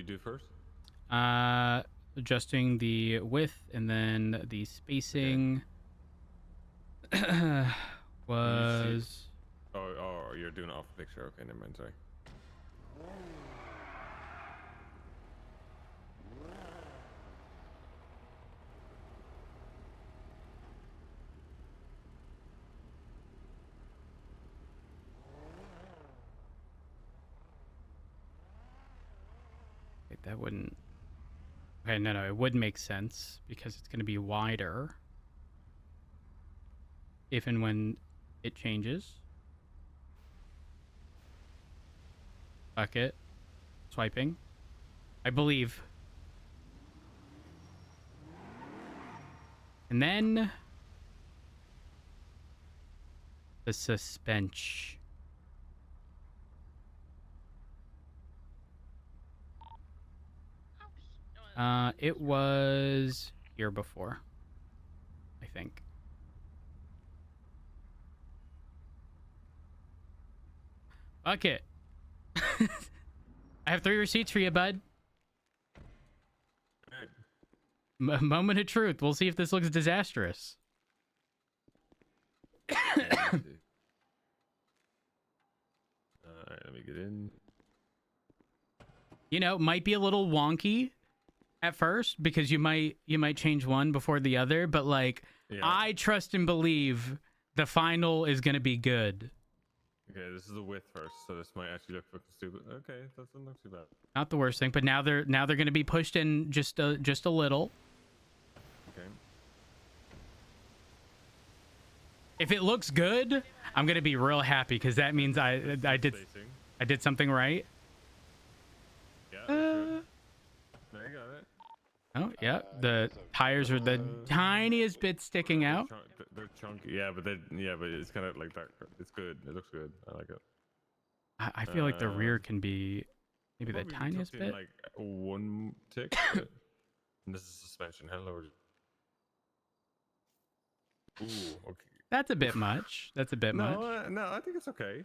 do first? Adjusting the width and then the spacing was. Oh, you're doing it off the picture. Okay, never mind. Sorry. Wait, that wouldn't. Okay, no, it would make sense because it's going to be wider if and when it changes. Bucket. Swiping. I believe. And then the suspension. It was here before, I think. Bucket. I have 3 receipts for you, bud. Moment of truth. We'll see if this looks disastrous. Alright, let me get in. You know, might be a little wonky at first because you might change one before the other, but like I trust and believe the final is gonna be good. Okay, this is the width first, so this might actually look fucking stupid. Okay, that doesn't look too bad. Not the worst thing, but now they're gonna be pushed in just a little. Okay. If it looks good, I'm gonna be real happy because that means I did something right. Yeah. There you got it. Oh yeah, the tires are the tiniest bit sticking out. They're chunky. Yeah, but it's kind of like that. It's good. It looks good. I like it. I feel like the rear can be maybe the tiniest bit. Like one tick. And this is suspension. Hello. Ooh. Okay. That's a bit much. That's a bit much. No, I think it's okay.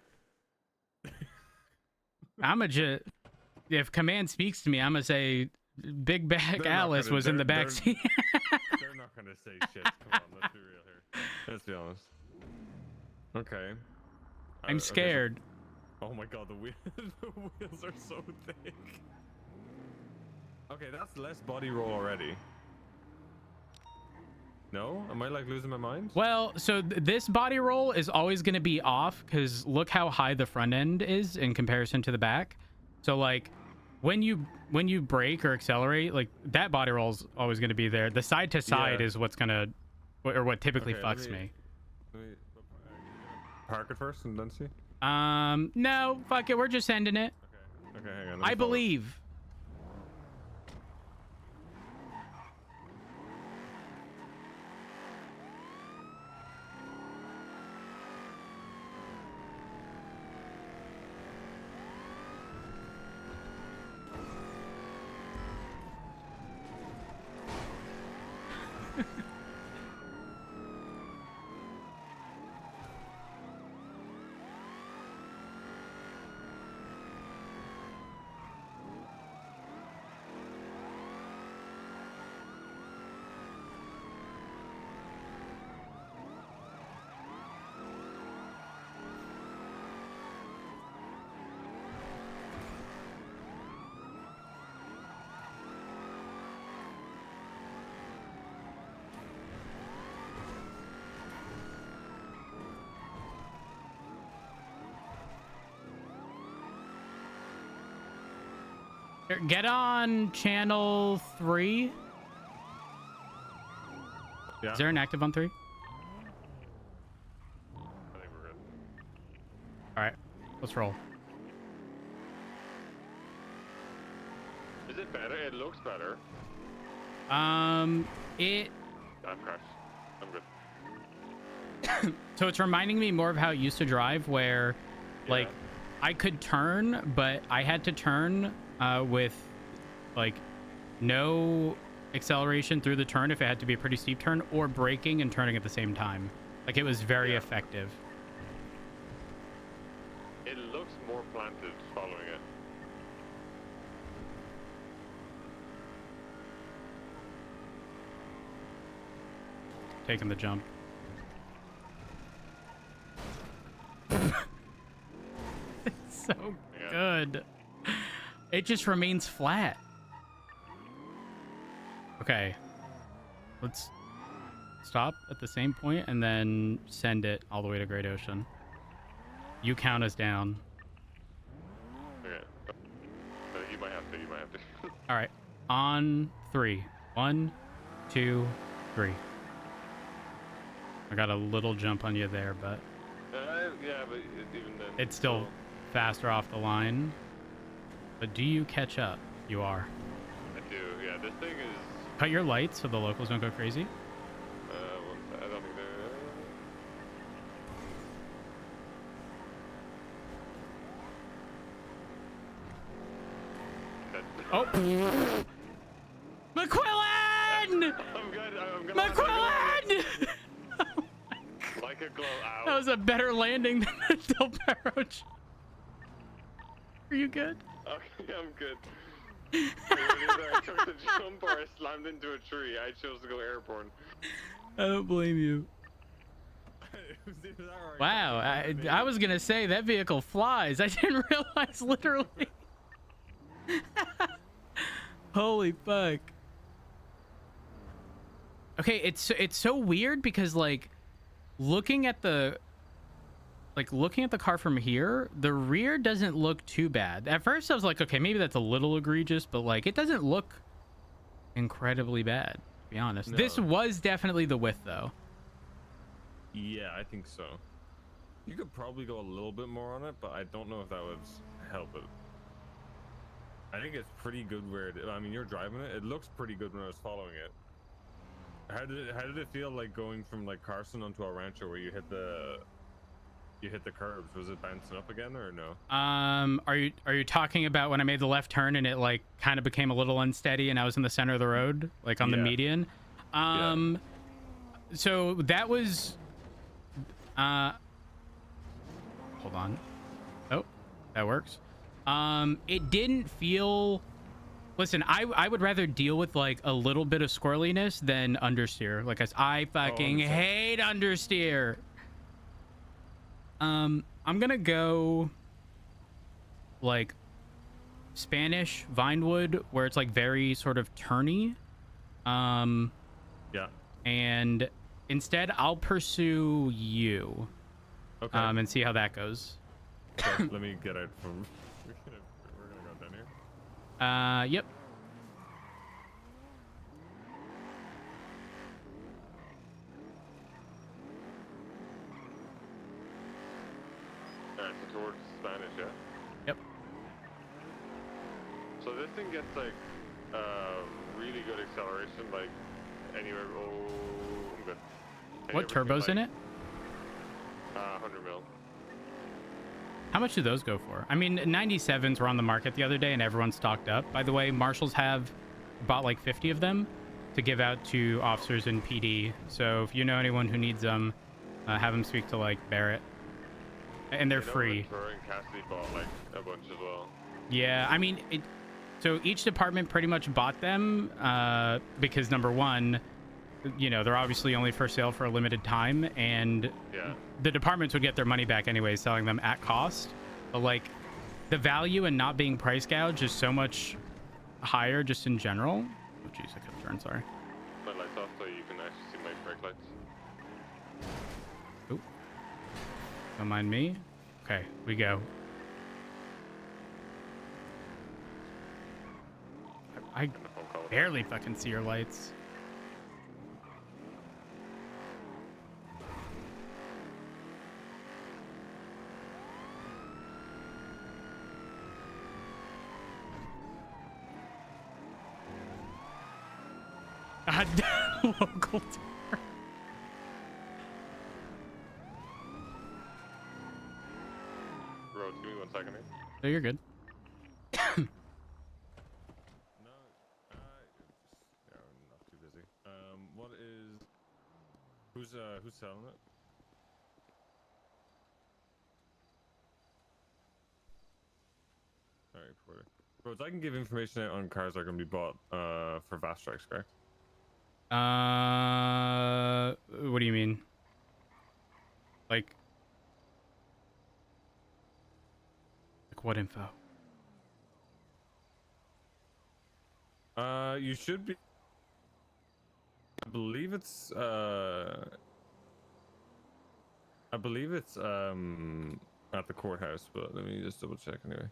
If command speaks to me, I'm gonna say Big Back Alice was in the back seat. They're not gonna say shit. Come on, let's be real here. Let's be honest. Okay. I'm scared. Oh my god, the wheels are so thick. Okay, that's less body roll already. No? Am I like losing my mind? Well, so this body roll is always going to be off because look how high the front end is in comparison to the back. So like when you brake or accelerate, like that body roll is always going to be there. The side to side is what's gonna, or what typically fucks me. Let me park it first and then see. No, fuck it. We're just sending it. Okay, hang on. I believe. Get on channel 3. Yeah. Is there an active on 3? I think we're good. All right, let's roll. Is it better? It looks better. I'm crashed. I'm good. So it's reminding me more of how it used to drive, where like I could turn, but I had to turn with like no acceleration through the turn if it had to be a pretty steep turn, or braking and turning at the same time. Like it was very effective. It looks more planted following it. taking the jump. It's so good. It just remains flat. Okay. Let's stop at the same point and then send it all the way to Great Ocean. You count us down. Okay. You might have to. All right. On 3. 1, 2, 3. I got a little jump on you there, but yeah, but even then, it's still faster off the line. But do you catch up? You are. I do. Yeah, this thing is. Cut your lights so the locals don't go crazy. I don't think they're. Oh! McQuillan! I'm good. McQuillan! Like a glow out. That was a better landing than the Del Perro. Are you good? Okay, I'm good. Either I took the jump or I slammed into a tree. I chose to go airborne. I don't blame you. Wow, I was gonna say that vehicle flies. I didn't realize literally. Holy fuck. Okay, it's so weird because like looking at the car from here, the rear doesn't look too bad. At first I was like, okay, maybe that's a little egregious, but like it doesn't look incredibly bad, to be honest. No. This was definitely the width though. Yeah, I think so. You could probably go a little bit more on it, but I don't know if that would help it. I think it's pretty good where it, I mean, you're driving it. It looks pretty good when I was following it. How did it feel like going from like Carson onto a Rancho where you hit the curbs? Was it bouncing up again or no? Are you talking about when I made the left turn and it like kind of became a little unsteady and I was in the center of the road, like on the median? So that was hold on. Oh, that works. It didn't feel. Listen, I would rather deal with like a little bit of squirreliness than understeer. Like I fucking hate understeer. I'm gonna go like Spanish Vinewood, where it's like very sort of turny. Yeah. And instead, I'll pursue you. Okay. And see how that goes. Okay, let me get out from. We're gonna go down here. Yep. Alright, so towards Spanish, yeah? Yep. So this thing gets like really good acceleration, like anywhere. Oh, I'm good. What turbo's in it? 100 mil. How much do those go for? I mean, 97s were on the market the other day and everyone's stocked up. By the way, marshals have bought like 50 of them to give out to officers in PD. So if you know anyone who needs them, have them speak to like Barrett. And they're free. And Cassidy bought like a bunch as well. Yeah, I mean, so each department pretty much bought them because number one, you know, they're obviously only for sale for a limited time, and the departments would get their money back anyway selling them at cost. But like the value and not being price gouged is so much higher just in general. Oh jeez, I could turn, sorry. My lights off so you can actually see my brake lights. Oh, don't mind me. Okay, we go. I barely fucking see your lights. God, local tour. Rhodes, give me 1 second here. Oh, you're good. No, yeah, I'm not too busy. What is? Who's selling it? All right, Porter. Rhodes, I can give information out on cars that are gonna be bought for fast tracks, correct? What do you mean? Like what info? You should be. I believe it's at the courthouse, but let me just double check anyway.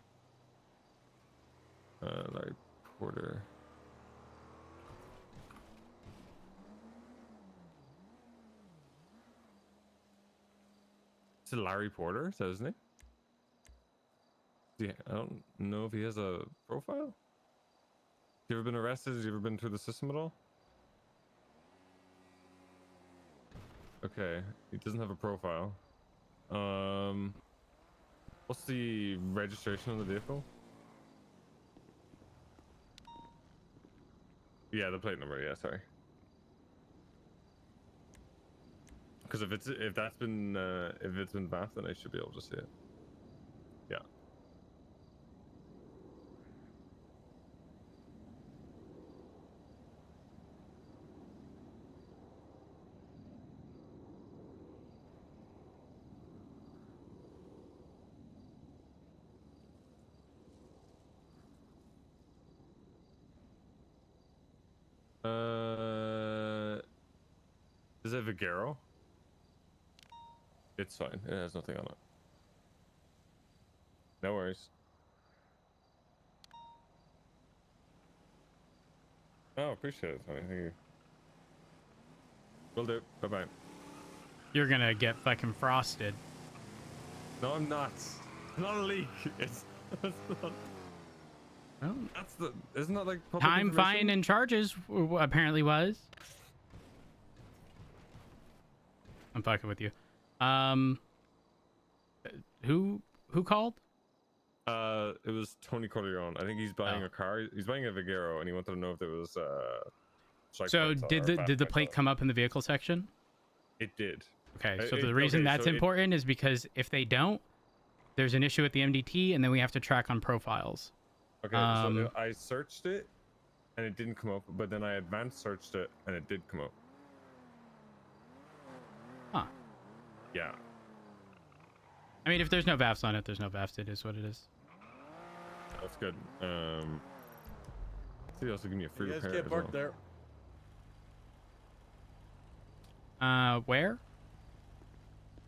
Larry Porter. It's Larry Porter, is that his name? Yeah, I don't know if he has a profile. You ever been arrested? Has you ever been through the system at all? Okay, he doesn't have a profile. What's the registration of the vehicle? Yeah, the plate number. Yeah, sorry. Because if it's been vapped, then I should be able to see it. Yeah. Is it Vigero? It's fine. It has nothing on it. No worries. Oh, appreciate it, Tony. Thank you. Will do. Bye bye. You're gonna get fucking frosted. No, I'm not. It's not a leak. It's not. Oh. That's the. Isn't that like public Time, information? fine, and charges apparently was. I'm fucking with you. Who called? It was Tony Corleone. I think he's buying a car. He's buying a Vigero, and he wanted to know if there was So did the plate come up in the vehicle section? It did. Okay, so the reason that's important is because if they don't, there's an issue with the MDT, and then we have to track on profiles. Okay, so I searched it, and it didn't come up. But then I advanced searched it, and it did come up. Huh. Yeah. I mean, if there's no VAFs on it, there's no VAFs. It is what it is. That's good. See, also give me a free repair. You guys can't park there. Where?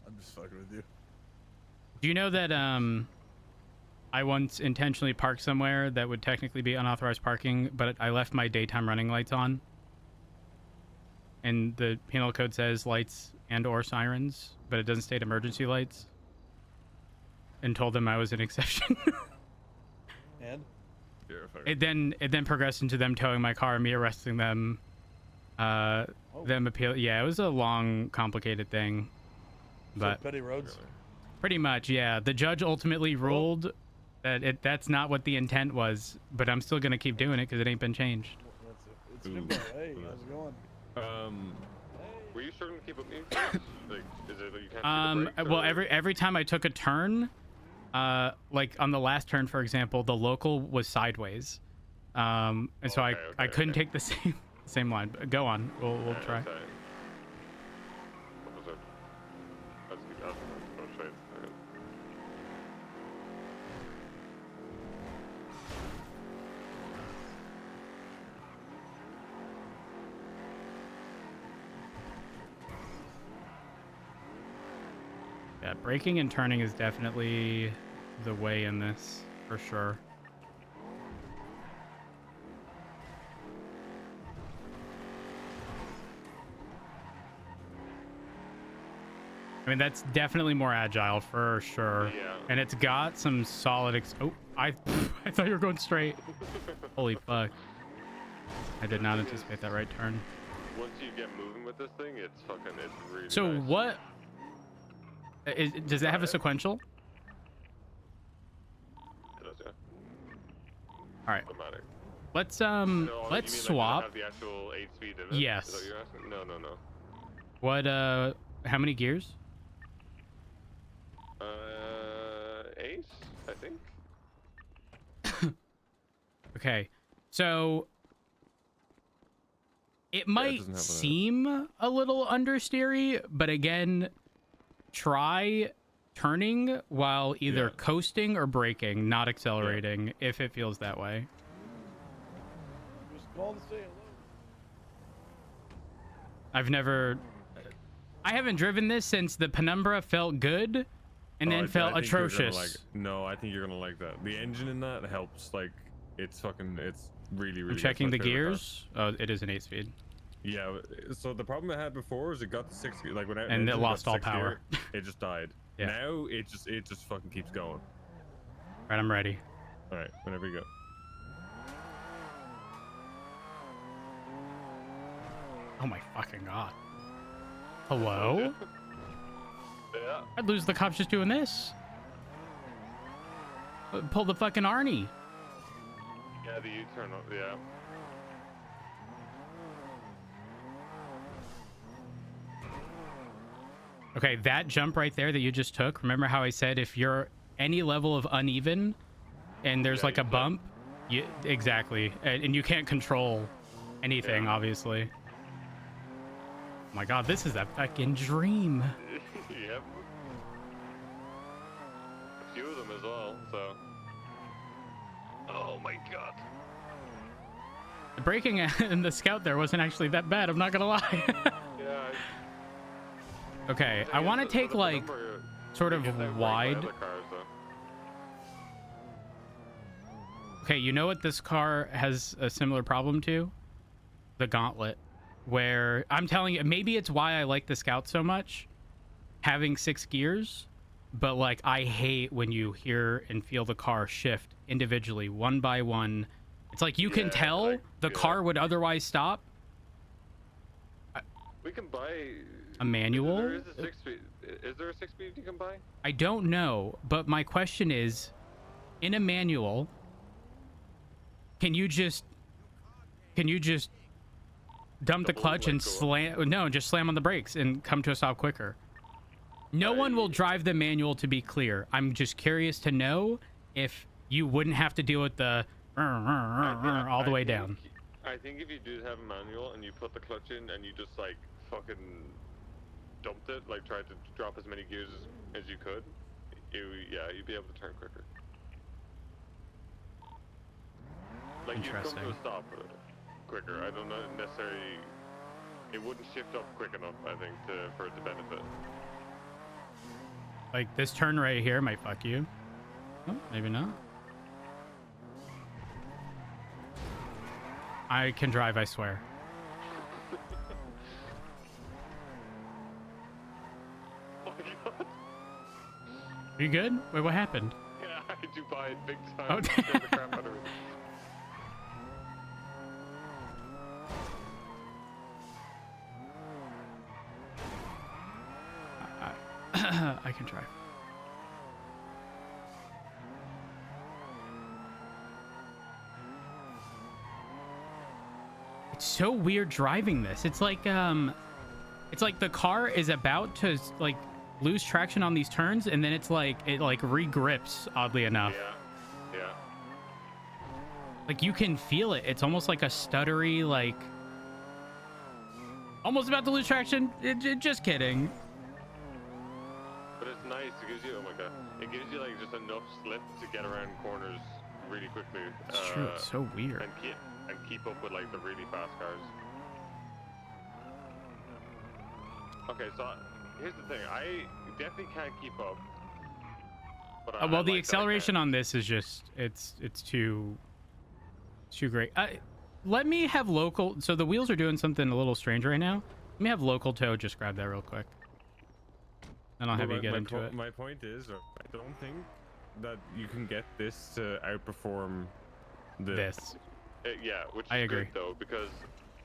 I'm just fucking with you. Do you know that I once intentionally parked somewhere that would technically be unauthorized parking, but I left my daytime running lights on? And the penal code says lights and or sirens, but it doesn't state emergency lights. And told them I was an exception. And? It then progressed into them towing my car and me arresting them. Them appeal. Yeah, it was a long, complicated thing. But petty roads. Pretty much, yeah. The judge ultimately ruled that that's not what the intent was, but I'm still gonna keep doing it because it ain't been changed. It's new boy. Hey, how's it going? Were you starting to keep up mute? Like, is it like you can't take a break, well, every time I took a turn, like on the last turn, for example, the local was sideways, and so I couldn't take the same line. But go on, we'll try. Okay. What was it? Let's keep that. I'll show you. Okay. Yeah, braking and turning is definitely the way in this, for sure. I mean, that's definitely more agile, for sure. Yeah. And it's got some solid... Oh, I thought you were going straight. Holy fuck. I did not anticipate that right turn. Once you get moving with this thing, it's really So nice. what... does it have a sequential? It does, yeah. All right. Automatic. Let's No, let's you mean, like, swap. have the actual 8-speed in it? Yes. Is that what you're asking? No. What how many gears? 8, I think. Okay. So It might doesn't have a- seem a little understeery, but again, try turning while either Yeah. coasting or braking, not accelerating, if it feels that way. Just call to say hello. I haven't driven this since the Penumbra felt good and then felt I think you're gonna atrocious. no, I think you're gonna like that. The engine in that helps. Like, it's really, really. I'm good. It's checking my the favorite car. gears. Oh, it is an 8-speed. Yeah. So the problem I had before is it got to 6 gear, like when And it lost all power. It just died. Yeah. Now it just fucking keeps going. Right, I'm ready. All right, whenever you go. Oh my fucking god. Hello? Yeah. I'd lose the cops just doing this. Pull the fucking Arnie. Yeah, the U-turn. Yeah. Okay, that jump right there that you just took, remember how I said if you're any level of uneven and there's Yeah, like a you flip. bump, exactly. And you can't control anything, obviously. Oh my god, this is a fucking dream. Yep. A few of them as well. So. Oh my god. The braking in the Scout there wasn't actually that bad, I'm not gonna lie. Yeah. Okay, I want to take like sort of wide. Okay, you know what this car has a similar problem to? The Gauntlet. Where I'm telling you, maybe it's why I like the Scout so much, having 6 gears, but like I hate when you hear and feel the car shift individually, one by one. It's like you can tell like, the car would otherwise stop. We can buy A manual? There is a 6-speed. Is there a 6-speed you can buy? I don't know, but my question is, in a manual, can you just dump the clutch and slam? No, just slam on the brakes and come to a stop quicker. No one will drive the manual, to be clear. I'm just curious to know if you wouldn't have to deal with the all the way down. I think if you do have a manual and you put the clutch in and you just like fucking dumped it, like tried to drop as many gears as you could, you'd be able to turn quicker. Like you'd come to a stop quicker. I don't know necessarily. It wouldn't shift up quick enough, I think, for it to benefit. Like this turn right here might fuck you. Oh, maybe not. I can drive, I swear. Oh my god. Are you good? Wait, what happened? Yeah, I do buy it big time. Oh, Scare the crap out of me. I can drive. It's so weird driving this. It's like the car is about to like lose traction on these turns, and then it re-grips, oddly enough. Yeah. Yeah. Like you can feel it. It's almost like a stuttery, like almost about to lose traction. Just kidding. But it's nice. It gives you, oh my god, it gives you like just enough slip to get around corners really quickly. It's true. It's so weird. And keep up with like the really fast cars. Okay, so here's the thing. I definitely can't keep up. But I Well, the like acceleration on this is just it's too great. Let me have local. So the wheels are doing something a little strange right now. Let me have local tow just grab that real quick. And I'll have you get into it. My point is, I don't think that you can get this to outperform this. Yeah, which is I agree. good though, because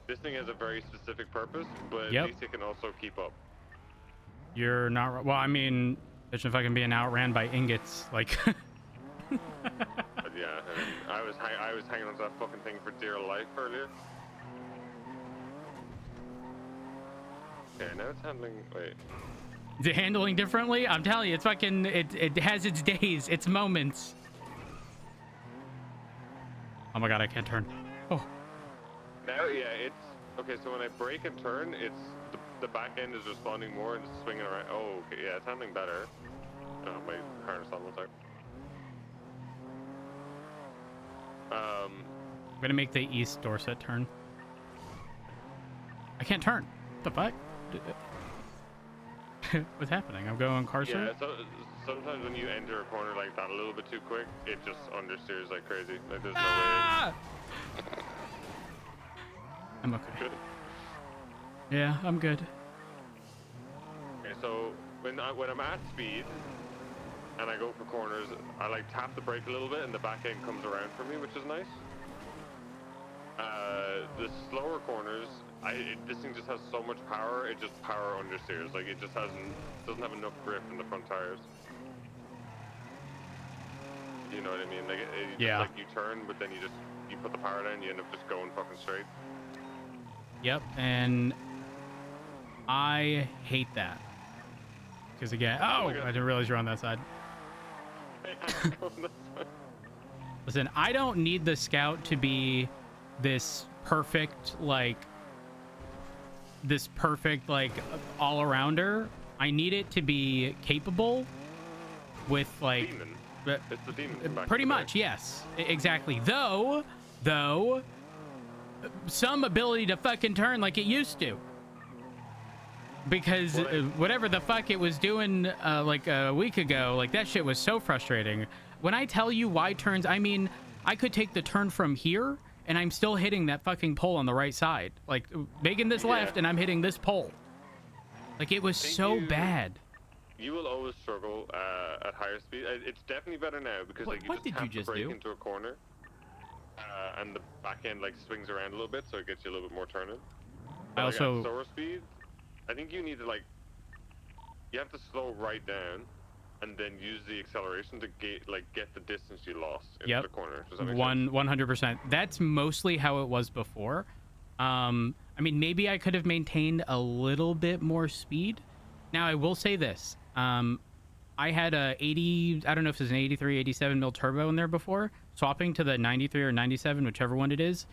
this thing has a very specific purpose, but Yep. at least it can also keep up. You're not. Well, I mean, if I can be outran by ingots, like. But yeah, I was hanging onto that fucking thing for dear life earlier. Okay, now it's handling. Wait. Is it handling differently? I'm telling you, it's fucking. It has its days, its moments. Oh my god, I can't turn. Oh. Now, yeah, Okay, so when I brake and turn, it's the back end is responding more and it's swinging around. Oh, okay, yeah, it's handling better. Oh, my harness on one sec. I'm gonna make the East Dorset turn. I can't turn. What the fuck? What's happening? I'm going car Yeah, search? so sometimes when you enter a corner like that a little bit too quick, it just understeers like crazy. Like there's no Ah! I'm okay. way. Good. Yeah, I'm good. Okay, so when I'm at speed and I go for corners, I like tap the brake a little bit and the back end comes around for me, which is nice. The slower corners, this thing just has so much power, it just power understeers. Like it just doesn't have enough grip in the front tires. You know what I mean? Like Yeah. Like you turn, but then you put the power down, you end up just going fucking straight. Yep, and I hate that. Because again, oh, I didn't realize you're on that side. Listen, I don't need the Scout to be this perfect, like all-arounder. I need it to be capable with, like... Demon. It's the demon from back pretty in the much, day. yes. Exactly. Though, some ability to fucking turn like it used to. Because whatever the fuck it was doing like a week ago, like that shit was so frustrating. When I tell you wide turns, I mean, I could take the turn from here and I'm still hitting that fucking pole on the right side. Like making this left and I'm hitting this pole. Like it was so bad. You will always struggle at higher speed. It's definitely better now because like you just tap the brake into a corner and the back end like swings around a little bit, so it gets you a little bit more turning. But, like, at slower speed, I think you need to you have to slow right down and then use the acceleration to get the distance you lost into the corner. Does that make sense? 100%. That's mostly how it was before. I mean, maybe I could have maintained a little bit more speed. Now, I will say this. I had a 80, I don't know if it's an 83, 87 mil turbo in there before. Swapping to the 93 or 97, whichever one it is,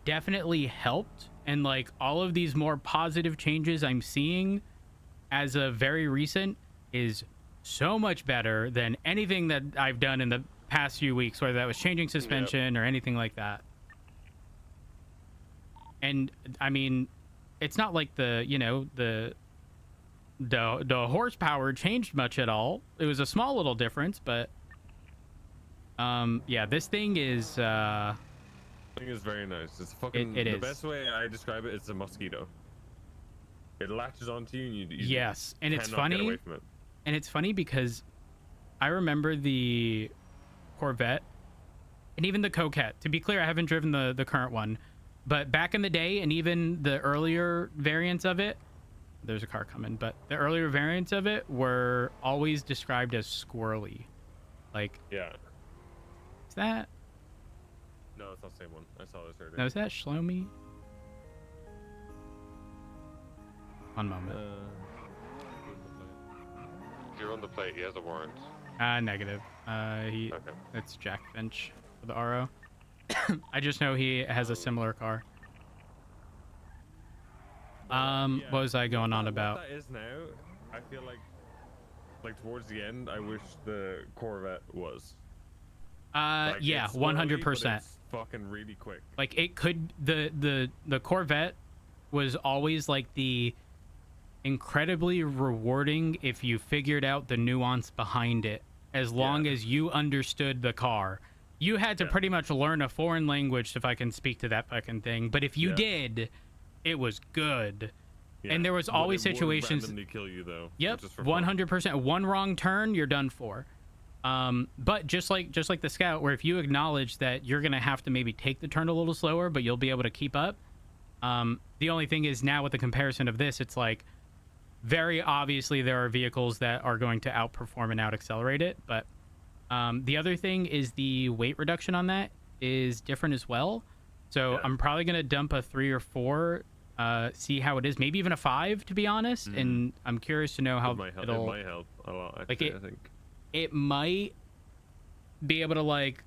definitely helped. And like all of these more positive changes I'm seeing as of very recent is so much better than anything that I've done in the past few weeks, whether that was changing suspension or anything like that. And I mean, it's not like the horsepower changed much at all. It was a small little difference, but yeah, this thing is I think it's very nice. It's fucking the best way I describe it is a mosquito. It latches onto you and you yes, and it's cannot get funny. away from it. And it's funny because I remember the Corvette and even the Coquette. To be clear, I haven't driven the current one, but back in the day and even the earlier variants of it, there's a car coming, but the earlier variants of it were always described as squirrely. Like, yeah. Is that? No, it's not the same one. I saw this earlier. No, is that Shlomi? One moment. If you're on the plate, he has a warrant. Negative. It's Jack Finch for the RO. I just know he has a similar car. What was I going on about? What that is now, I feel like towards the end, I wish the Corvette was. Yeah, 100%. Fucking really quick. Like it could the Corvette was always like the incredibly rewarding if you figured out the nuance behind it. As long as you understood the car, you had to pretty much learn a foreign language if I can speak to that fucking thing. But if you did, it was good. Yeah. And there was always situations. Randomly kill you though. Yep, 100%. One wrong turn, you're done for. But just like the Scout, where if you acknowledge that you're gonna have to maybe take the turn a little slower, but you'll be able to keep up. The only thing is now with the comparison of this, it's like very obviously there are vehicles that are going to outperform and out accelerate it. But the other thing is the weight reduction on that is different as well. So I'm probably gonna dump a 3 or 4. See how it is, maybe even a 5 to be honest. And I'm curious to know how it might help a lot. Actually, I think it might be able to like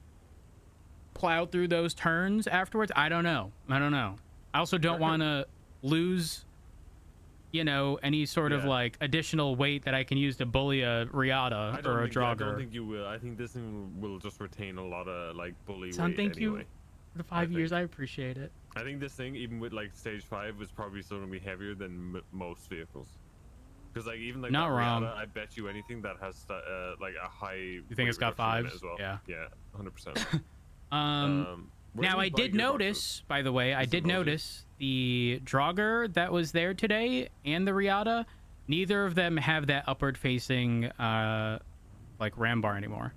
plow through those turns afterwards. I don't know. I also don't want to lose, you know, any sort of like additional weight that I can use to bully a Riata or a Draugr. I don't think you will. I think this thing will just retain a lot of like bully Son, weight thank anyway. you for the 5 years. I appreciate it. I think this thing, even with like stage 5, is probably still gonna be heavier than most vehicles. Because like even like not that wrong. Riata, I bet you anything that has like a high. You think it's got 5s? as well? Yeah. Yeah, 100%. Now I did notice, by the way, I did notice the Draugr that was there today and the Riata. Neither of them have that upward facing like ram bar anymore.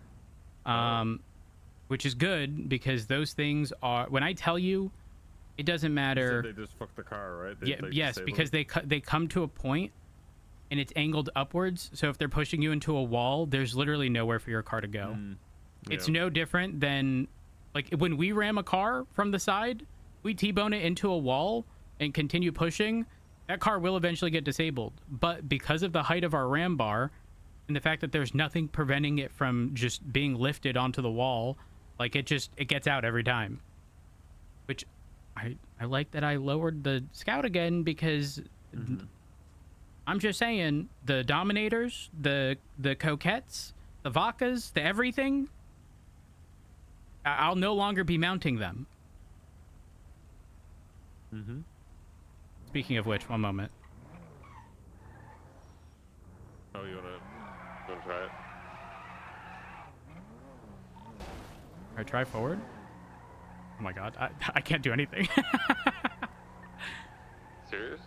Which is good because those things are, when I tell you, it doesn't matter. They just fuck the car, right? Yeah, yes, because they come to a point and it's angled upwards. So if they're pushing you into a wall, there's literally nowhere for your car to go. It's no different than like when we ram a car from the side, we T-bone it into a wall and continue pushing. That car will eventually get disabled. But because of the height of our ram bar and the fact that there's nothing preventing it from just being lifted onto the wall, like it gets out every time. Which I like that I lowered the Scout again because I'm just saying the Dominators, the Coquettes, the Vacas, the everything, I'll no longer be mounting them. Speaking of which, one moment. Oh, you wanna try it? I try forward. Oh my god, I can't do anything. Serious?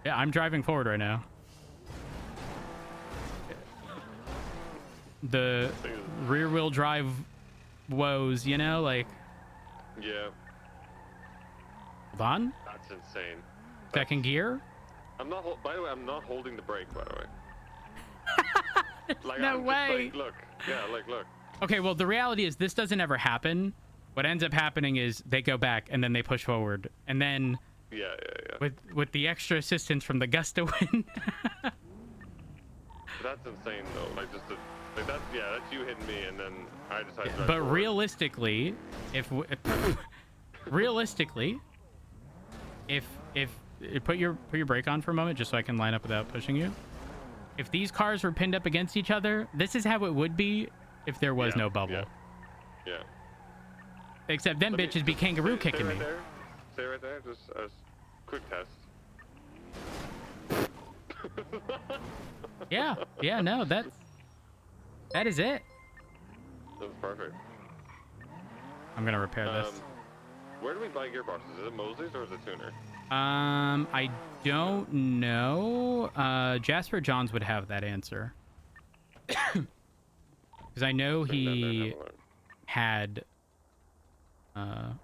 Yeah, I'm driving forward right now. The rear wheel drive woes, you know, like. Yeah. Hold on. That's insane. Second gear. I'm not. By the way, I'm not holding the brake. By the way. Like, no I'm way. Just like, look. Yeah, like look. Okay, well the reality is this doesn't ever happen. What ends up happening is they go back and then they push forward, and then. Yeah. With the extra assistance from the gust of wind. That's insane though. Like just that's you hitting me, and then I decided. Yeah, but realistically, if put your brake on for a moment, just so I can line up without pushing you. If these cars were pinned up against each other, this is how it would be if there was no bubble. Yeah. Except them bitches be kangaroo kicking me. Stay right there, just a quick test. Yeah, no, that is it. That's perfect. I'm gonna repair this. Where do we buy gearboxes? Is it Mosley's or is it Tuner? I don't know. Jasper Johns would have that answer. Because I know he had the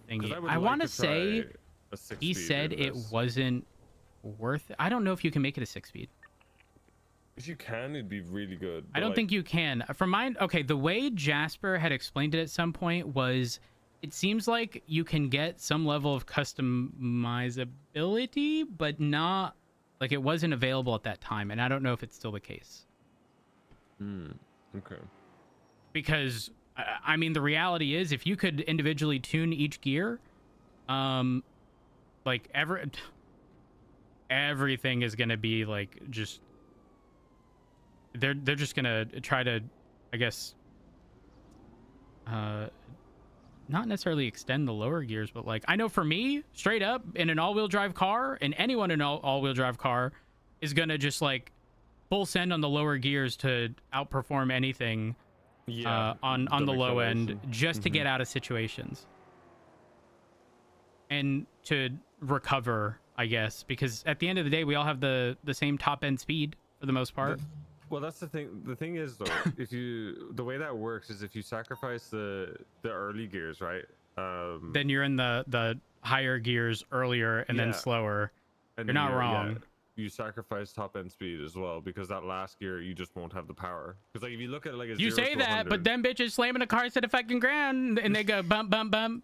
thingy. I want to say he said it wasn't worth it. I don't know if you can make it a 6-speed. If you can, it'd be really good. I don't think you can. From mine, okay, the way Jasper had explained it at some point was it seems like you can get some level of customizability, but not like it wasn't available at that time. And I don't know if it's still the case. Okay. Because I mean, the reality is if you could individually tune each gear, like everything is going to be like just they're just going to try to, I guess, not necessarily extend the lower gears, but like I know for me, straight up in an all-wheel drive car, and anyone in an all-wheel drive car is going to just like full send on the lower gears to outperform anything on the low end just to get out of situations and to recover, I guess, because at the end of the day we all have the same top end speed for the most part. Well, that's the thing. The thing is though, the way that works is if you sacrifice the early gears, right? Then you're in the higher gears earlier and then slower. And you're not wrong. Yeah, you sacrifice top end speed as well because that last gear you just won't have the power. Because like if you look at it like a you 0 say to that, 100, but them bitches slamming a car to the fucking ground and they go bump bump bump.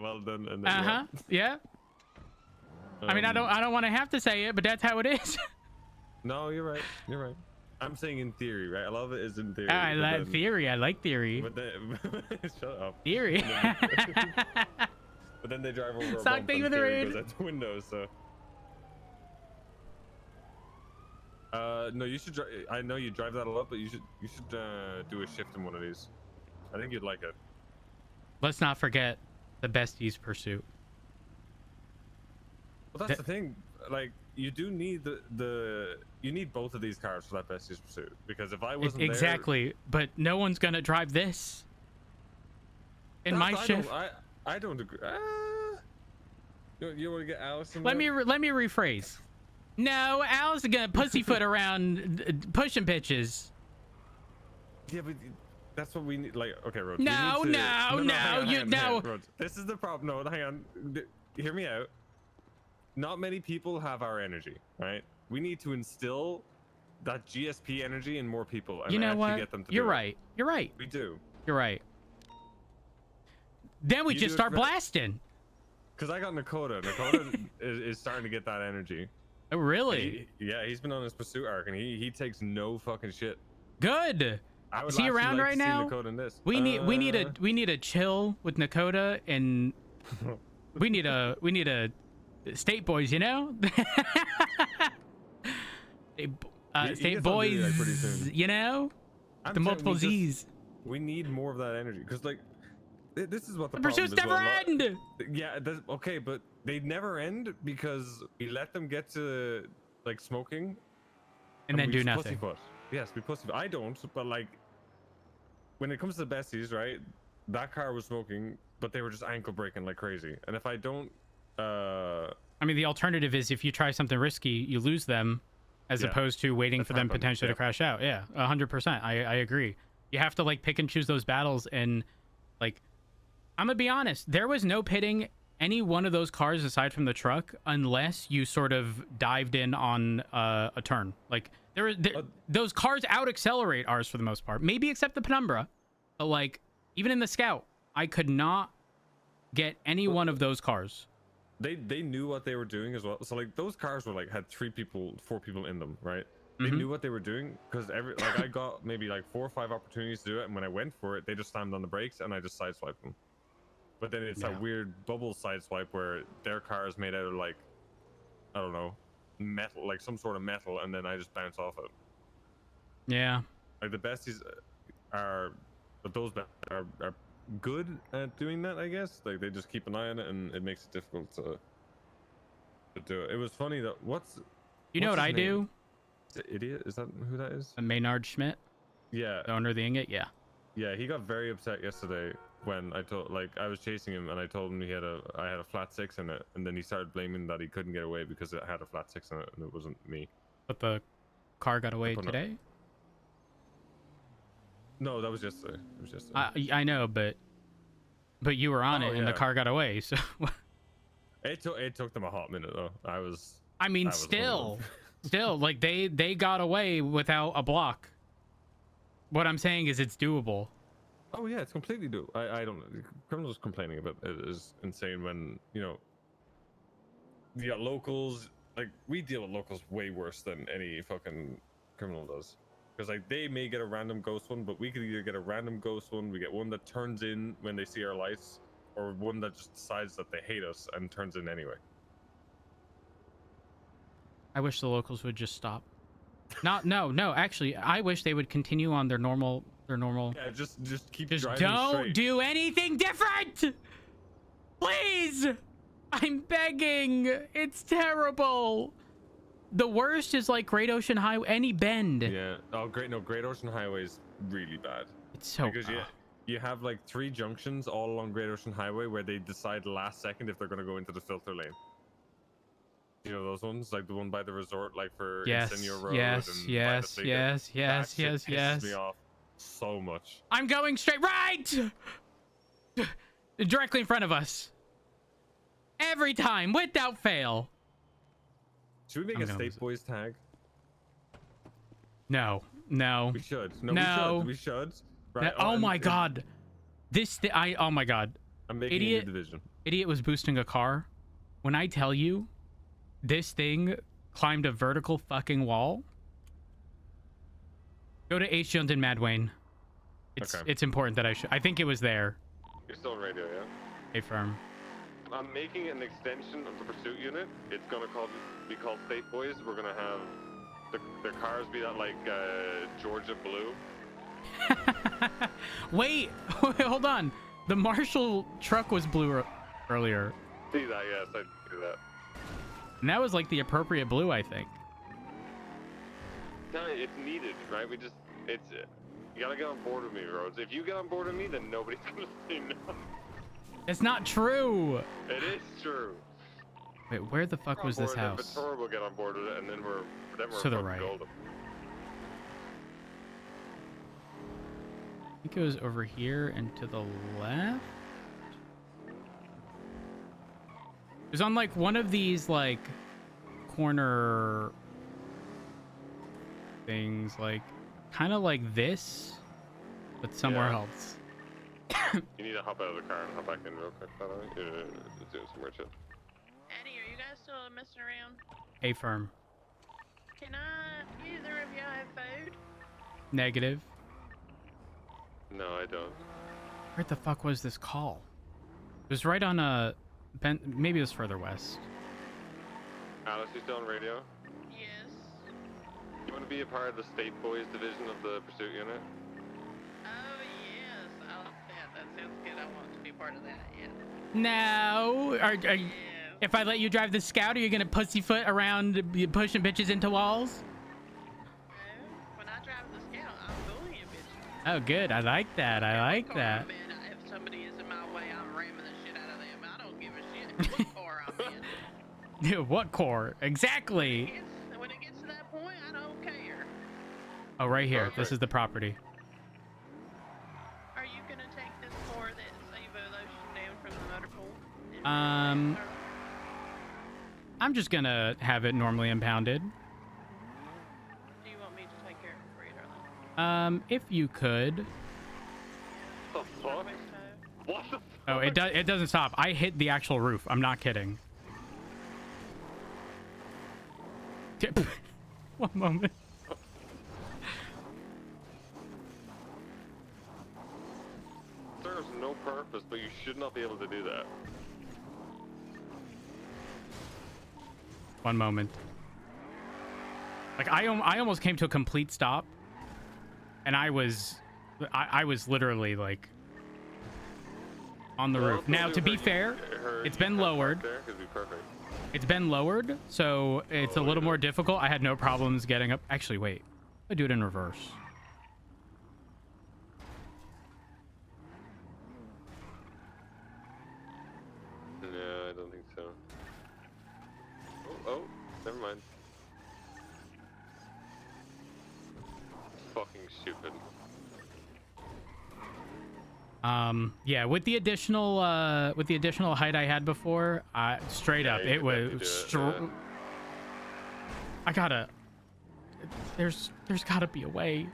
Well then. And then yeah. I mean, I don't want to have to say it, but that's how it is. No, you're right. I'm saying in theory, right? A lot of it is in theory. I like theory. But then, shut up. Theory. The But then they drive over a Sock, bump thank you and for the theory raid. goes out the window, so. No, you should. I know you drive that a lot, but you should do a shift in one of these. I think you'd like it. Let's not forget the besties pursuit. Well, that's the thing. Like, you do need you need both of these cars for that besties pursuit. Because if I wasn't exactly, but no one's gonna drive this. In my shift. I don't agree. You want to get Allison? Let me rephrase. No, Al's gonna pussyfoot around pushing bitches. Yeah, but that's what we need. Like, okay, Rhodes. No, hang on, Rhodes. This is the problem. No, hang on. Hear me out. Not many people have our energy, right? We need to instill that GSP energy in more people, and you know actually what? get them to You're do right. It. You're right. We do. You're right. Then we just start blasting. Because I got Nakota. Nakota is starting to get that energy. Oh, really? He's been on his pursuit arc, and he takes no fucking shit. Good. Is he around right now? We need a chill with Nakota, and we need a state boys, you know? State boys, like, pretty soon. You know? The multiple Z's. We need more of that energy, because like this is what the pursuits never end. Yeah, okay, but they never end because we let them get to like smoking, and then do nothing. Pussyfoot. Yes, we pussyfoot. I don't, but like when it comes to the besties, right? That car was smoking, but they were just ankle breaking like crazy. And if I don't, I mean, the alternative is if you try something risky, you lose them, as opposed to waiting for them potentially to crash out. Yeah, 100%. I agree. You have to like pick and choose those battles, and like, I'm gonna be honest, there was no pitting any one of those cars aside from the truck unless you sort of dived in on a turn. Like those cars out accelerate ours for the most part, maybe except the Penumbra, but like even in the Scout, I could not get any one of those cars. They knew what they were doing as well. So like those cars were like had 4 people in them, right? They knew what they were doing, because like I got maybe like 4 or 5 opportunities to do it, and when I went for it, they just slammed on the brakes and I just sideswiped them. But then it's that weird bubble sideswipe where their car is made out of like, I don't know, metal, like some sort of metal, and then I just bounce off it. Yeah. Like the besties are good at doing that, I guess. Like they just keep an eye on it, and it makes it difficult to do it. It was funny that you know what I do? Is it Idiot? Is that who that is? Maynard Schmidt. Yeah. The owner of the Ingot. Yeah. Yeah, he got very upset yesterday when I was chasing him, and I told him I had a flat 6 in it, and then he started blaming that he couldn't get away because it had a flat 6 in it, and it wasn't me. But the car got away today? No, that was yesterday. It was yesterday. I know, but you were on it, and the car got away. So it took them a hot minute though. Still, like they got away without a block. What I'm saying is it's doable. Oh yeah, it's completely doable. I don't know. Criminals complaining about it is insane when, you know, you got locals. Like, we deal with locals way worse than any fucking criminal does. Because like they may get a random ghost one, but we could either get a random ghost one, we get one that turns in when they see our lights, or one that just decides that they hate us and turns in anyway. I wish the locals would just stop. No, actually, I wish they would continue on their normal. Yeah, just keep driving straight. Don't do anything different, please. I'm begging. It's terrible. The worst is like Great Ocean Highway, any bend. Yeah. Oh, Great Ocean Highway is really bad. It's so because you have like 3 junctions all along Great Ocean Highway where they decide last second if they're going to go into the filter lane. You know those ones, like the one by the resort, like for Insignio Road. Yes. Pisses me off so much. I'm going straight right, directly in front of us, every time without fail. Should we make a State Boys tag? No. We should. We should. Right. Oh my God. Oh my God. I'm making a new division. Idiot was boosting a car. When I tell you, this thing climbed a vertical fucking wall. Go to H. Jones and Mad Wayne. It's important that I think it was there. You're still on radio, yeah? Hey, firm. I'm making an extension of the pursuit unit. It's gonna be called State Boys. We're gonna have the cars be that like Georgia blue. Wait, hold on. The Marshall truck was blue earlier. See that? Yes, I do that. And that was like the appropriate blue, I think. It's needed, right? You gotta get on board with me, Rhodes. If you get on board with me, then nobody's gonna say no. It's not true. It is true. Wait, where the fuck was this house? Ventura will get on board with it, and then we're to the right. golden. I think it was over here and to the left. It was on like one of these like corner things, like kind of like this, but somewhere else. You need to hop out of the car and hop back in real quick, by the way. Let's do some more shit. Eddie, are you guys still messing around? A firm. Can either of y'all have food? Negative. No, I don't. Where the fuck was this call? It was right on maybe it was further west. Alice, you still on radio? Yes. You want to be a part of the State Boys division of the pursuit unit? Oh, yes. I like that. That sounds good. I want to be part of that, yeah. No. Yeah. If I let you drive the Scout, are you gonna pussyfoot around pushing bitches into walls? No. When I drive the Scout, I'm bullying bitches. Oh, good. I like that. I like that. Man, if somebody is in my way, I'm ramming the shit out of them. I don't give a shit what car I'm in. What core? Exactly. When it gets to that point, I don't care. Oh, right here. Perfect. This is the property. Are you gonna take this car that Save Lotion down from the motor pool? I'm just gonna have it normally impounded. Do you want me to take care of it for you, darling? If you could. What the fuck? What the fuck? Oh, it doesn't stop. I hit the actual roof. I'm not kidding. One moment. Serves no purpose, but you should not be able to do that. One moment. Like I almost came to a complete stop, and I was literally like on the roof. Now, to be fair, it's been lowered. It's been lowered, so it's a little more difficult. I had no problems getting up. Actually, wait. I do it in reverse. No, I don't think so. Oh, never mind. Fucking stupid. Yeah, with the additional height I had before, straight up, it was I gotta. There's gotta be a way.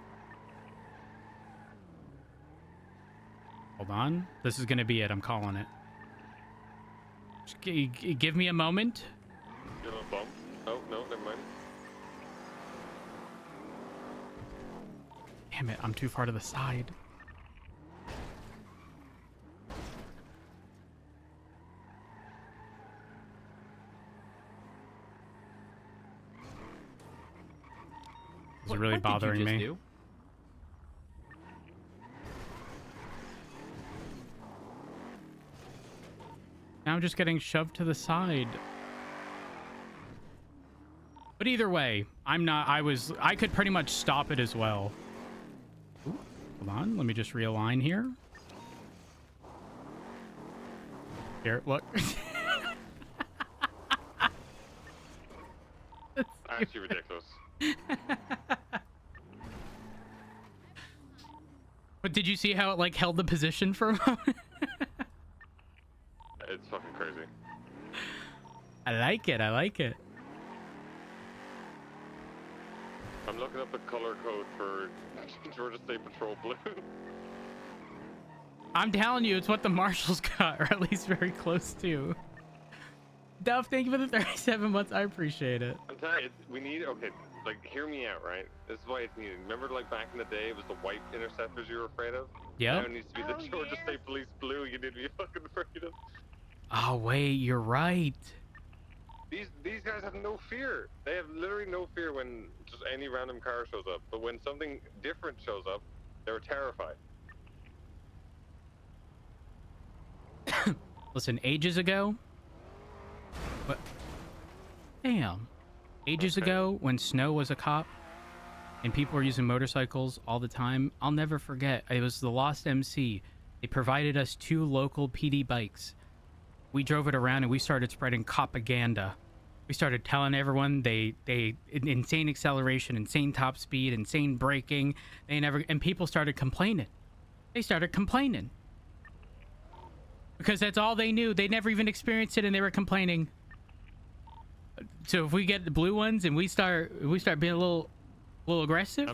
Hold on, this is gonna be it. I'm calling it. Just give me a moment. You want a bump? Oh no, never mind. Damn it, I'm too far to the side. It's really bothering me. Do? Now I'm just getting shoved to the side. But either way, I could pretty much stop it as well. Ooh, hold on, let me just realign here. Here, look. Actually ridiculous. But did you see how it like held the position for a moment? It's fucking crazy. I like it. I like it. I'm looking up the color code for Georgia State Patrol Blue. I'm telling you, it's what the marshals got, or at least very close to. Duff, thank you for the 37 months. I appreciate it. I'm telling you, we need, okay, like, hear me out, right? This is why it's needed. Remember, like, back in the day, it was the white interceptors you were afraid of? Yep. Now it needs to be the Georgia State Police Blue you need to be fucking afraid of. Oh wait, you're right. These guys have no fear. They have literally no fear when just any random car shows up. But when something different shows up, they're terrified. Listen, ages ago. What? Damn. Ages ago, when Snow was a cop, and people were using motorcycles all the time, I'll never forget. It was the Lost MC. They provided us 2 local PD bikes. We drove it around and we started spreading propaganda. We started telling everyone they insane acceleration, insane top speed, insane braking. And people started complaining. They started complaining. Because that's all they knew. They never even experienced it and they were complaining. So if we get the blue ones and we start being a little aggressive,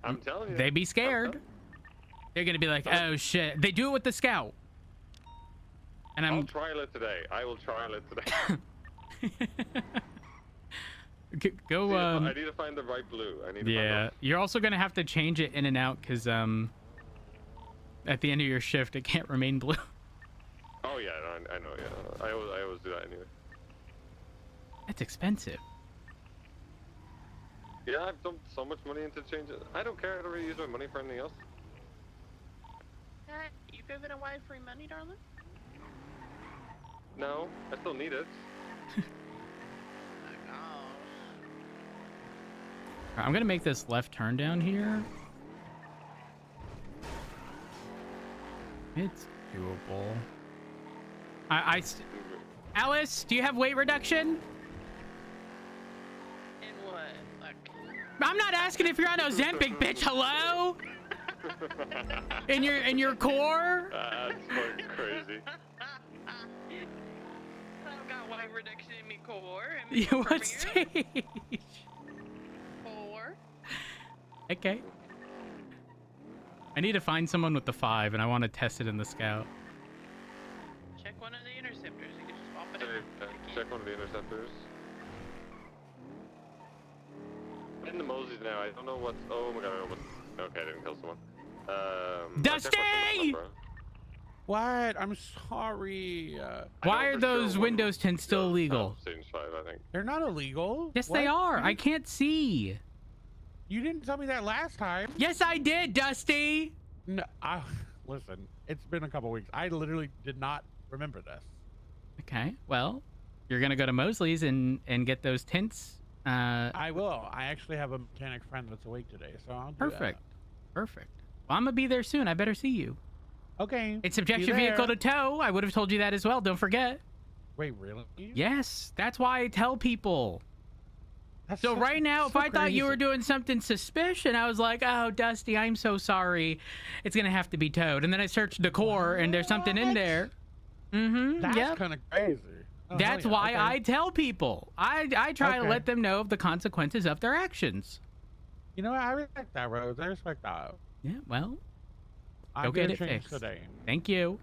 I'm telling you. they'd be scared. They're gonna be like, oh shit. They do it with the Scout. And I'll trial it today. I will trial it today. Go. I need to find the right blue. Yeah, you're also gonna have to change it in and out because at the end of your shift it can't remain blue. Oh yeah, no, I know. Yeah, I always do that anyway. That's expensive. Yeah, I've dumped so much money into change it. I don't care. I don't really use my money for anything else. You giving away free money, darling? No, I still need it. Oh gosh. I'm gonna make this left turn down here. It's doable. Alice, do you have weight reduction? In what? Like... I'm not asking if you're on Ozempic, bitch. Hello? In your core? That's fucking crazy. I've got weight reduction in me core. What stage? 4. Okay. I need to find someone with the 5, and I want to test it in the Scout. Check one of the interceptors. You can just swap it out. Check one of the interceptors. I'm in the Mosey's now. I don't know what's. Oh my god, I almost. Okay, I didn't kill someone. Dusty! What? I'm sorry. Why are those Windows 10 still illegal? Stage 5, I think. They're not illegal. Yes, What? they are. I can't see. You didn't tell me that last time. Yes, I did, Dusty. No, listen. It's been a couple weeks. I literally did not remember this. Okay, well, you're gonna go to Mosley's and get those tints. I will. I actually have a mechanic friend that's awake today, so I'll do Perfect. Perfect. Well, I'm gonna be there soon. I better see you. that. Okay. It's subject see your you vehicle there. to tow. I would have told you that as well. Don't forget. Wait, really? Yes, that's why I tell people. That's So right now, if so I thought you were crazy. doing something suspicious, I was like, oh, Dusty, I'm so sorry. It's going to have to be towed. And then I searched the core, and there's something in What? there. Mm-hmm, That's yep. kind of crazy. Oh, That's hell yeah. why Okay. I tell people. I try to Okay. let them know of the consequences of their actions. You know what? I respect that, Rose. I respect that. Yeah, well, I'll go get a it change fixed. today. Thank you.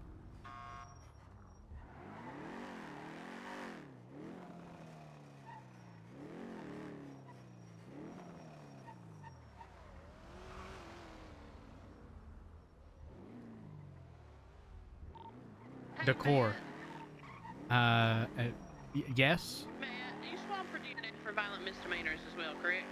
The core. Yes. Matt, you swap for DNA for violent misdemeanors as well, correct?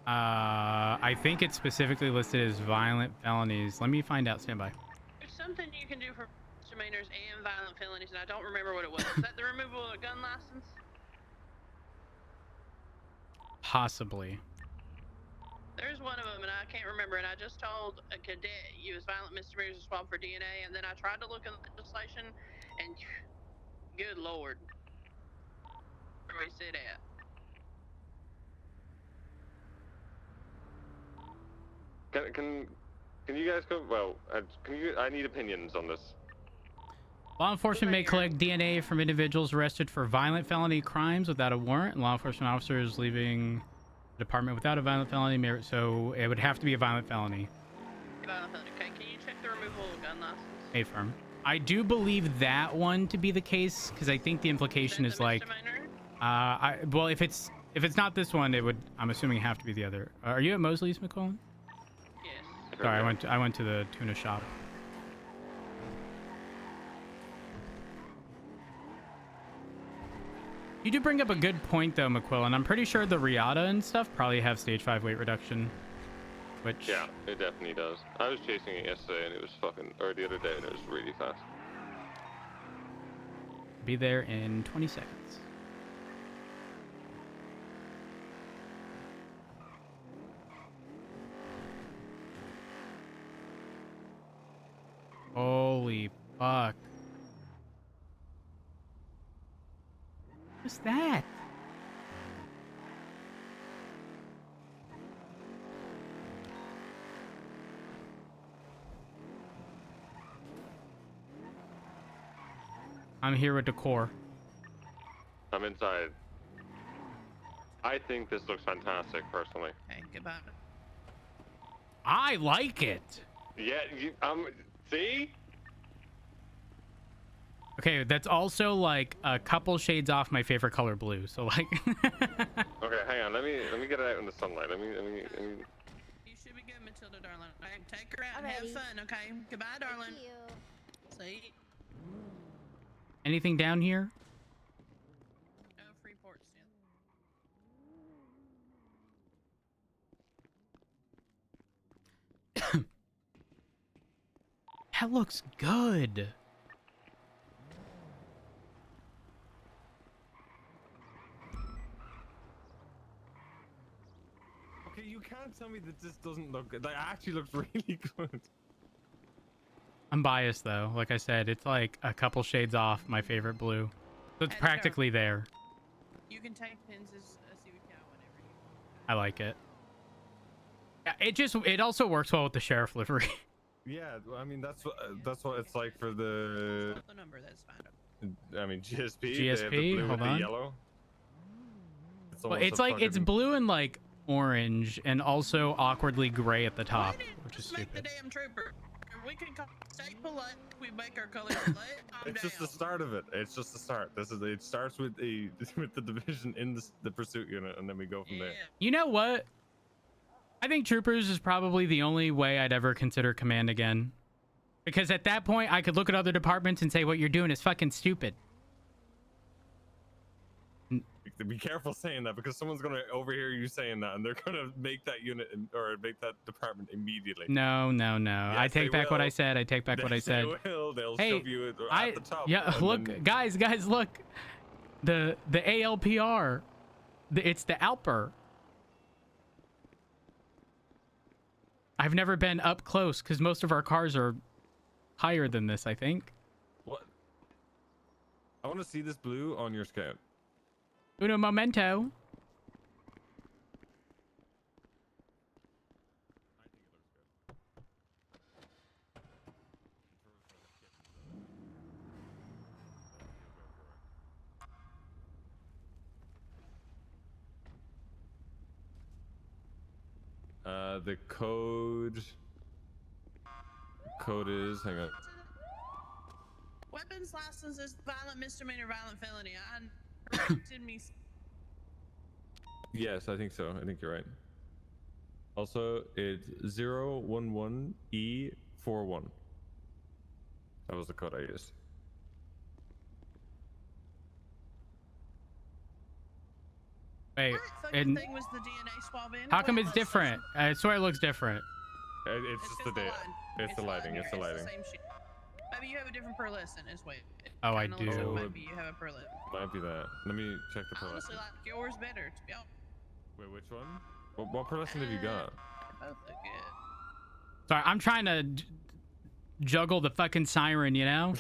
I think it's specifically listed as violent felonies. Let me find out. Stand by. There's something you can do for misdemeanors and violent felonies, and I don't remember what it was. Is that the removal of a gun license? Possibly. There's one of them, and I can't remember. And I just told a cadet you was violent misdemeanors to swap for DNA, and then I tried to look in legislation, and good lord, where we sit at. Can you guys go? Well, can you? I need opinions on this. Law enforcement may collect DNA from individuals arrested for violent felony crimes without a warrant. Law enforcement officers leaving the department without a violent felony, so it would have to be a violent felony. Violent felony. Okay, can you check the removal of a gun license? A firm. I do believe that one to be the case because I think the implication That's is a like, misdemeanor? well, if it's not this one, it would. I'm assuming have to be the other. Are you at Mosley's, McCollum? Yes. Sorry, I went to the tuna shop. You do bring up a good point though, McQuillan. I'm pretty sure the Riata and stuff probably have stage 5 weight reduction. Which Yeah, it definitely does. I was chasing it yesterday and it was fucking, or the other day, and it was really fast. be there in 20 seconds. Holy fuck. What's that? I'm here with the core. I'm inside. I think this looks fantastic, personally. Okay, goodbye. I like it. Yeah, see? Okay, that's also like a couple shades off my favorite color blue. So like Okay, hang on. Let me get it out in the sunlight. Let me. You should be good, Matilda, darling. All right, take her out and have Alrighty. fun, okay? Goodbye, darling. Thank you. See? anything down here? Oh, Freeport still. That looks good. Okay, you can't tell me that this doesn't look good. That actually looks really good. I'm biased though. Like I said, it's like a couple shades off my favorite blue. So it's Hey, practically there. You can take pins as a CVP whenever you want. I like it. Yeah, it also works well with the sheriff livery. Yeah, I mean that's what it's like for the. Not the number, that's fine. I mean GSP. They have the GSP, blue hold with on. the yellow. Well, almost it's a like it's fucking- blue and like orange and also awkwardly gray at the top, Why didn't which is just make the stupid. damn trooper? We can stay polite. We make our colors polite. Calm It's just the down. start of it. It's just the start. It starts with the division in the pursuit unit, and then we go from there. Yeah. You know what? I think troopers is probably the only way I'd ever consider command again. Because at that point, I could look at other departments and say, what you're doing is fucking stupid. Be careful saying that because someone's gonna overhear you saying that, and they're gonna make that unit or make that department immediately. No. I Yes, take they back what I will. said. I take back what I said. They will. They'll Hey, shove you at the top. yeah, and look, then- guys, look. The ALPR. It's the Alper. I've never been up close because most of our cars are higher than this, I think. What? I want to see this blue on your scout. Uno momento. The code is, hang on. Weapons license is violent misdemeanor, violent felony. I corrected me. Yes, I think so. I think you're right. Also, it's 011E41. That was the code I used. Wait, I thought and the thing was the DNA swab in. how come Wait, it's let's- different? I swear it looks different. It's just the data. It's the lighting. It's the lighting. same shit. Maybe you have a different pearlescent as well. Oh, I Kinda looks like do. Maybe you have a pearlescent. Might be that. Let me check the I honestly pearlescent. like yours better, to be honest. Wait, which one? What pearlescent have you got? They both look good. Sorry, I'm trying to juggle the fucking siren, you know?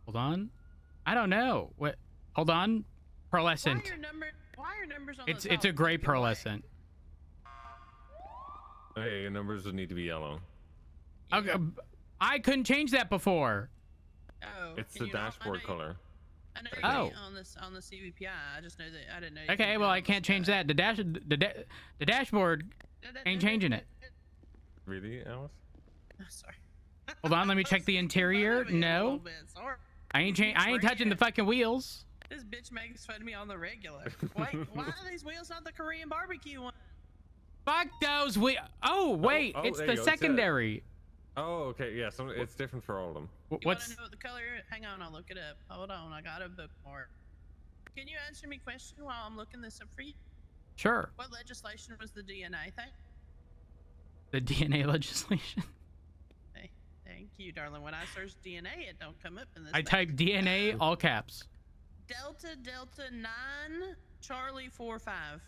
Hold on. I don't know. What? Hold on. Pearlescent. Why are numbers on It's the top a gray fucking white? pearlescent. Hey, your numbers would need to be yellow. Okay, I couldn't change that before. Oh, It's and the you know- dashboard I know, color. I know Oh. on the CVPI. I just know that I didn't know. you Okay, could well do it I on the can't change sky. that. The dashboard ain't changing it. Really, Alice? Oh, sorry. Hold on, let me check the interior. Fun of me a little No, bit, sorry. I ain't touching the fucking wheels. This bitch makes fun of me on the regular. Wait, why are these wheels not the Korean barbecue one? Fuck those wheels. Oh wait, oh, it's there the you go, it's that. secondary. Oh, okay. Yeah, it's different for all of them. You want to What's know what the color is? Hang on, I'll look it up. Hold on, I got a bookmark. Can you answer me a question while I'm looking this up for you? sure? What legislation was the DNA thing? The DNA legislation. Hey, thank you, darling. When I search DNA, it don't come up in this. I thing. type DNA all caps. Delta Delta 9 Charlie 45.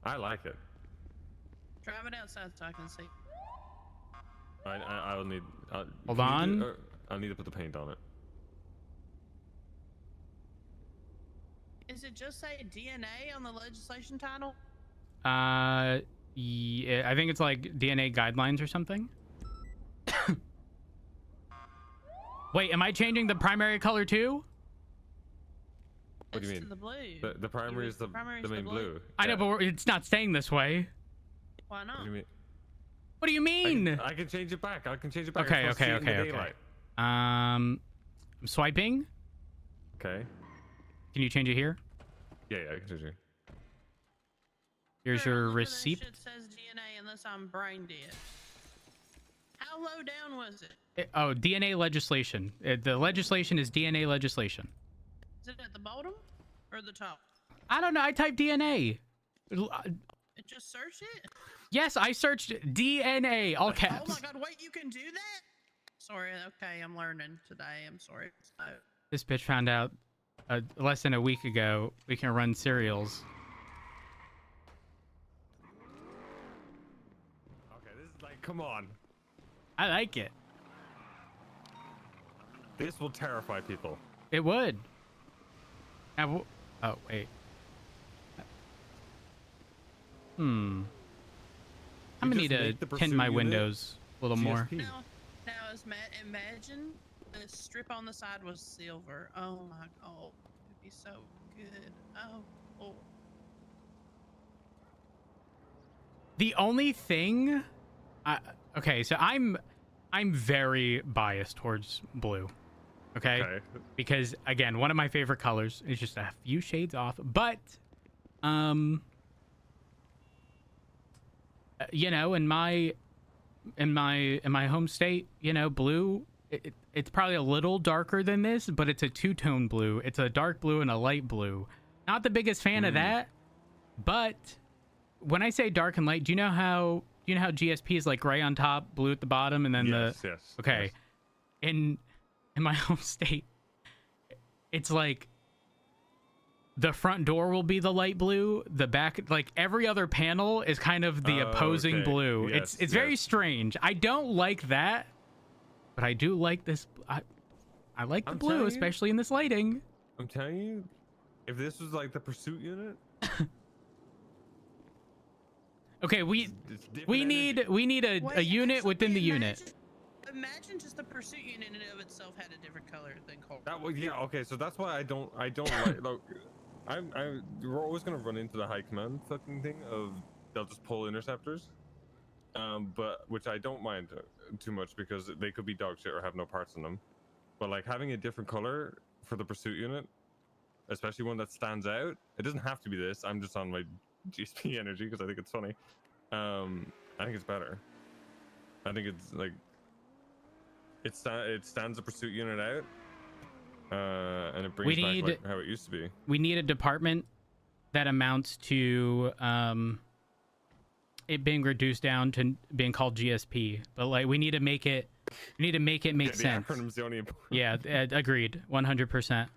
I like it. Drive it outside so I can see. I'll need. Hold can you on. I'll need to put the paint on it. Is it just say DNA on the legislation title? Yeah, I think it's like DNA guidelines or something. Wait, am I changing the primary color too? What do you It's mean? to the blue. The primary is the main blue. I know, Yeah. but it's not staying this way. Why not? What do you mean? What do you mean? I can change it back. I can change it back. Okay, I just wanna see it in the okay. daylight. I'm swiping. Okay. Can you change it here? Yeah, I can change it. Here's Sure, your none of this receipt. shit says DNA unless I'm brain dead. How low down was it? Oh, DNA legislation. The legislation is DNA legislation. Is it at the bottom or the top? I don't know. I typed DNA. It just searched it? Yes, I searched DNA, all Oh caps. my god, wait, you can do that? Sorry, okay, I'm learning today. I'm sorry. This bitch found out less than a week ago we can run serials. Okay, this is like, come on. I like it. This will terrify people. It would. Oh, wait. I'm gonna need just to make the tint my pursuit unit windows a little more. GSP. Now imagine the strip on the side was silver. Oh my god, it'd be so good. Oh. The only thing, okay, so I'm very biased towards blue. Okay? Because again, one of my favorite colors is just a few shades off, but you know, in my home state, you know, blue, it's probably a little darker than this, but it's a two-tone blue. It's a dark blue and a light blue. Not the biggest fan of that, but when I say dark and light, do you know how GSP is like gray on top, blue at the bottom, and then Yes. okay. Yes. In my home state, it's like the front door will be the light blue, the back, like every other panel is kind of the opposing okay. blue. Yes, It's very strange. I don't like that, but I do like this. I like the I'm blue, telling you. especially in this lighting. I'm telling you, if this was like the pursuit unit, Okay, we different need energy. a unit actually, within the unit. Imagine just the pursuit unit in and of itself had a different color than coal. That was, yeah, okay, so that's why I don't like, look, we're always gonna run into the high command fucking thing of they'll just pull interceptors, but which I don't mind too much because they could be dog shit or have no parts in them, but like having a different color for the pursuit unit, especially one that stands out, it doesn't have to be this. I'm just on my GSP energy because I think it's funny. I think it's better. I think it's like it stands the pursuit unit out, and it brings back like how it used to be. We need a department that amounts to it being reduced down to being called GSP, but like we need to make it make sense. The acronym's the only important. Yeah, agreed, 100%.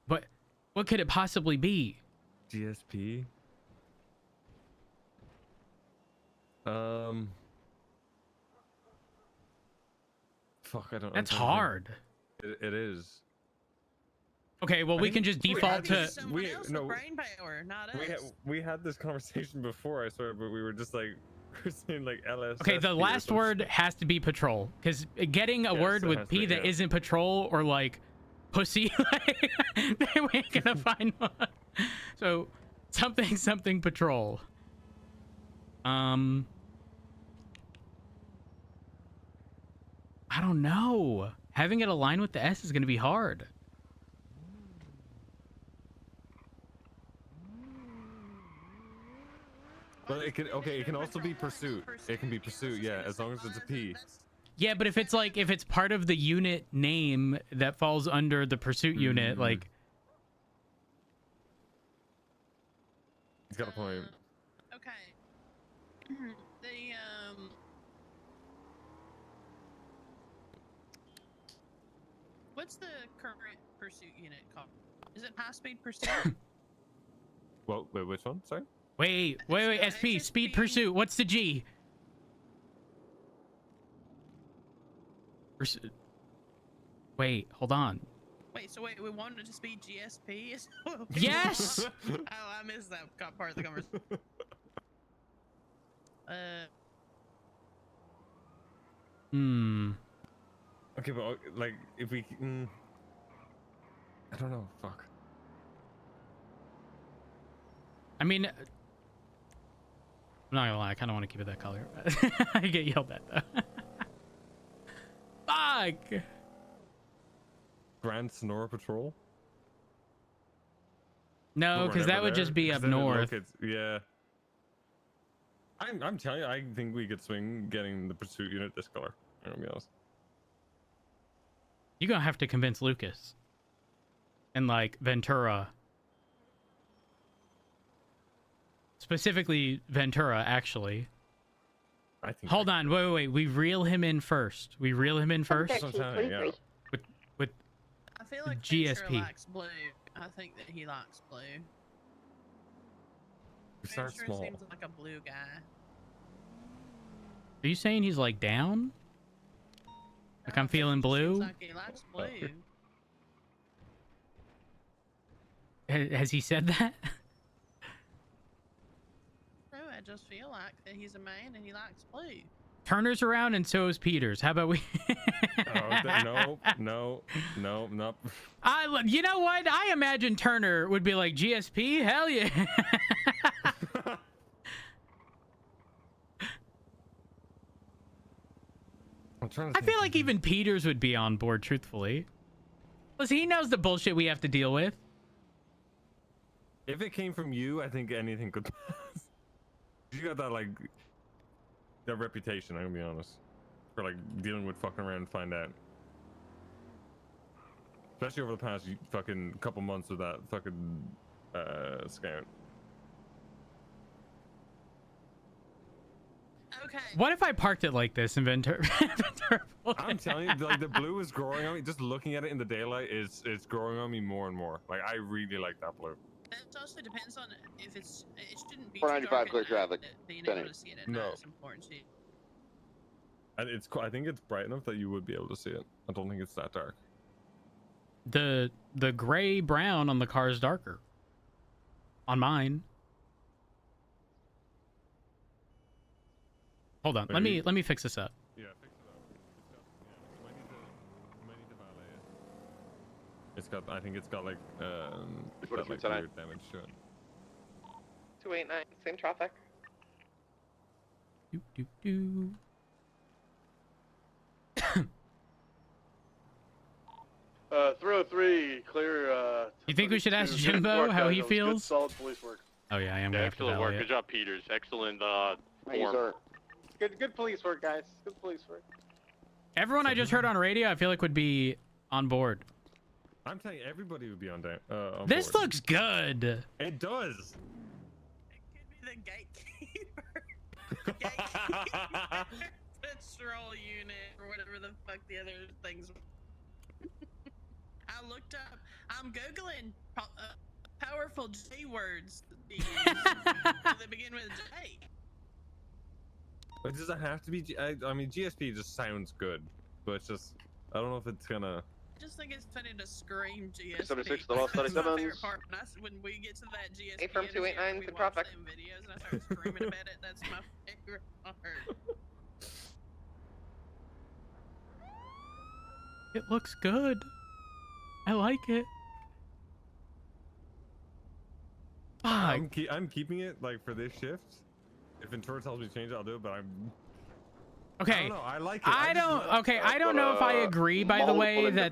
But what could it possibly be? GSP. Fuck, I don't. That's I'm trying to think. hard. It is. Okay, well, we can just default to. Someone else with brain power, not us. We had this conversation before, I swear, but we were just like, we're saying like LS. Okay, the last word has to be patrol, because getting a word it with has P to, that yeah. isn't patrol or like pussy, we ain't gonna find one. So something patrol. I don't know. having it align with the S is going to be hard. But it can, okay, it can also be pursuit. It can be pursuit, yeah, as long as it's a P. Yeah, but if it's like, if it's part of the unit name that falls under the pursuit unit, like... He's got a point. Okay. What's the current pursuit unit called? Is it high speed pursuit? Well, wait, which one? Sorry? Wait, SP, speed pursuit. What's the G? Wait, hold on. Wait, so we wanted it to be GSP? Yes! Oh, I missed that part of the conversation. Okay, but like, if we... I don't know, fuck. I mean... I'm not gonna lie, I kind of want to keep it that color. I get yelled at, though. Fuck! Grand Snore Patrol? No, because that would just be up north. Yeah. I'm telling you, I think we could swing getting the pursuit unit this color. I'm gonna be honest. You're gonna have to convince Lucas. And, like, Ventura. Specifically, Ventura, actually. I think. Hold on, wait. We reel him in first. We reel him in first? Yeah. With I feel like GSP. Ventura likes blue. I think that he likes blue. We start Ventura small. seems like a blue guy. Are you saying he's, like, down? Like, I'm feeling blue? Seems like he likes blue. Has he said that? No, I just feel like that he's a man and he likes blue. Turner's around and so is Peters. How about we... No. You know what? I imagine Turner would be like, GSP? Hell yeah. I feel like even Peters would be on board, truthfully. Listen, he knows the bullshit we have to deal with. If it came from you, I think anything could pass. You got that, like, that reputation, I'm gonna be honest, for, like, dealing with fucking around and find out. Especially over the past fucking couple months with that fucking scout. Okay. What if I parked it like this in Ventura? I'm telling you, like, the blue is growing on me. Just looking at it in the daylight it's growing on me more and more. Like, I really like that blue. It also depends on if it shouldn't be 495 clear traffic. Being Spinning. able to see it at night is important too. And I think it's bright enough that you would be able to see it. I don't think it's that dark. The gray brown on the car is darker. On mine. Hold on. Maybe. Let me fix this up. Yeah, fix it up. You might need to valet it. It's got, I think it's got like, it's got like weird damage to it. 289, same traffic. Doop, doop, doop. Uh, 303, clear. You think we should ask Jimbo how he feels? Good, solid police work. Oh yeah, I am gonna have to Excellent work. valet Good it. job, Peters. Excellent Thank you, form. sir. Good police work, guys. Good police work. Everyone I just heard on radio, I feel like would be on board. I'm telling you, everybody would be on This board. looks good. It does. It could be the gatekeeper. Gatekeeper. Patrol unit or whatever the fuck the other things were. I looked up. I'm googling powerful J words that begin with J. But does it have to be? I mean, GSP just sounds good, but it's just I don't know if it's gonna. I just think it's funny to scream GSP. 76, the lost That's my 37s. favorite part. When we get to that GSP, Hey, from 289 we to watch traffic. them videos and I start screaming about it. That's my favorite part. It looks good. I like it. I'm keeping it like for this shift. If Ventura tells me to change it, I'll do it. But Okay. I don't know. I like it. I just don't. love- Okay, I don't know if I agree. By the way, that